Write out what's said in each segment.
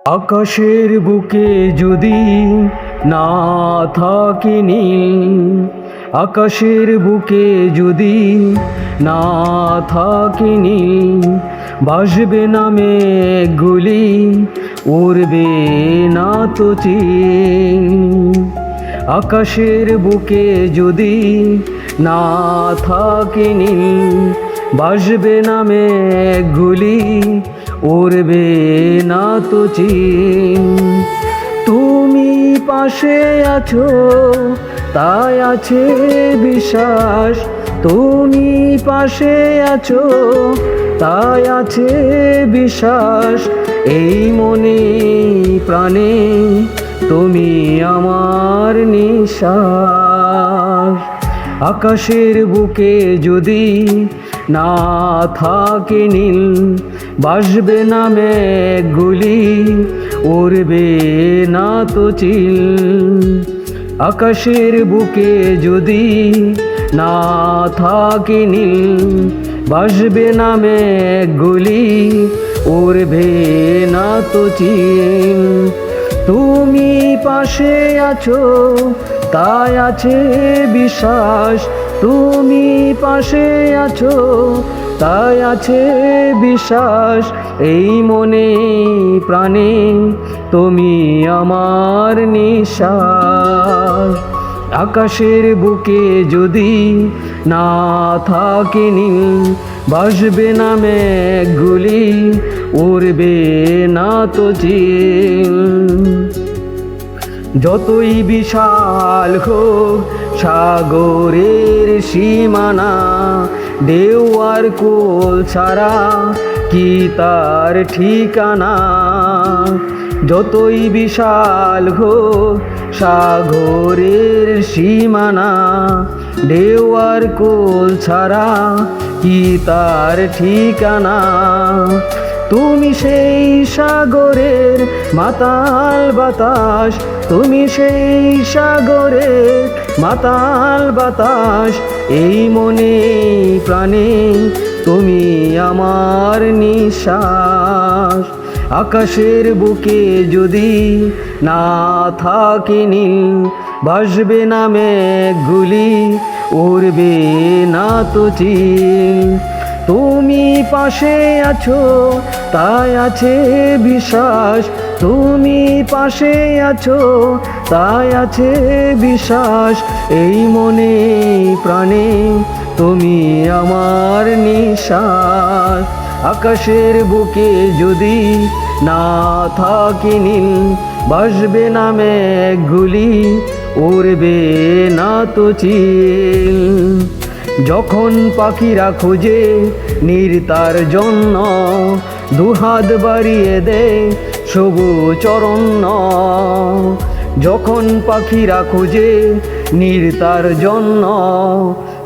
আকাশের বুকে যদি না থাকে নীল, আকাশের বুকে যদি না থাকে নীল, ভাসবে না মেঘগুলি, উড়বে না তো চিল। আকাশের বুকে যদি না থাকে নীল, ভাসবে না মেঘগুলি, উড়বে না তো চিল। তুমি পাশে আছো তাই আছে বিশ্বাস, তুমি পাশে আছো তাই আছে বিশ্বাস, এই মনে প্রাণে তুমি আমার নিঃশ্বাস। আকাশের বুকে যদি না থাকে নীল, ভাসবে না মেঘগুলি, উড়বে না তো চিল। আকাশের বুকে যদি না থাকে নীল, ভাসবে না মেঘগুলি, উড়বে না তো চিল। তুমি পাশে আছো তাই আছে বিশ্বাস, তুমি পাশে আছো তাই আছে বিশ্বাস, এই মনে প্রাণে তুমি আমার নিঃশ্বাস। আকাশের বুকে যদি না থাকে নীল, ভাসবে না মেঘগুলি, উড়বে না তো চিল। যতই বিশাল হোক সাগরের সীমানা, ঢেউ আর কোল ছাড়া কি তার ঠিকানা। যতই বিশাল হোক সাগরের সীমানা, ঢেউ আর কোল ছাড়া কি তার ঠিকানা। তুমি সেই সাগরের মাতাল বাতাস, তুমি সেই সাগরের মাতাল বাতাস, এই মনে প্রাণে তুমি আমার নিঃশ্বাস। আকাশের বুকে যদি না থাকে নীল, ভাসবে না মেঘগুলি, উড়বে না তো চিল। তুমি পাশে আছো তাই আছে বিশ্বাস, তুমি পাশে আছো তাই আছে বিশ্বাস, এই মনে প্রাণে তুমি আমার নিঃশ্বাস। আকাশের বুকে যদি না থাকে নীল, ভাসবে না মেঘগুলি, উড়বে না তো চিল। যখন পাখিরা খোঁজে নির্তার জন্য, দুহাত বাড়িয়ে দেয় সবুজ অরণ্য। যখন পাখিরা খোঁজে নির্তার জন্য,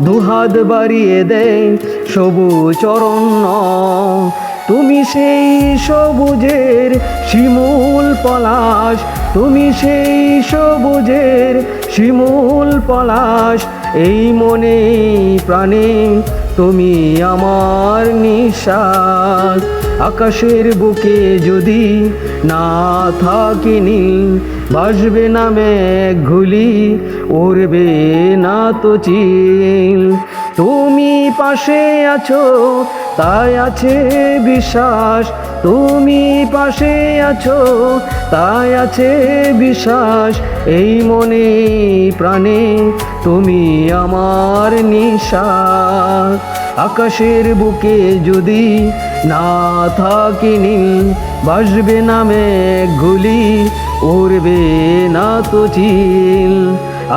দুহাত বাড়িয়ে দেয় সবুজ অরণ্য। তুমি সেই সবুজের শিমুল পলাশ, তুমি সেই সবুজের শিমুল পলাশ, এই মনে প্রাণে তুমি আমার নিঃশ্বাস। আকাশের বুকে যদি না থাকে নীল, ভাসবে না মেঘগুলি, উড়বে না তো চিল। তুমি পাশে আছো তাই আছে বিশ্বাস, তুমি পাশে আছো তাই আছে বিশ্বাস, এই মনে প্রাণে তুমি আমার নিঃশ্বাস। আকাশের বুকে যদি না থাকে নীল, ভাসবে না মেঘগুলি, উড়বে না তো চিল।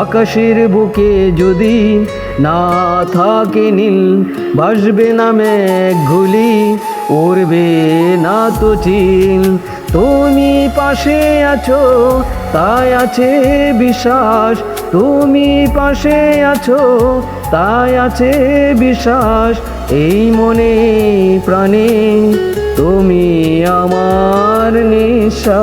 আকাশের বুকে যদি না থাকে নীল, ভাসবে না মেঘগুলি, উড়বে না তো চিল। তুমি পাশে আছো তাই আছে বিশ্বাস, তুমি পাশে আছো তাই আছে বিশ্বাস, এই মনে প্রাণে তুমি আমার নিঃশ্বাস।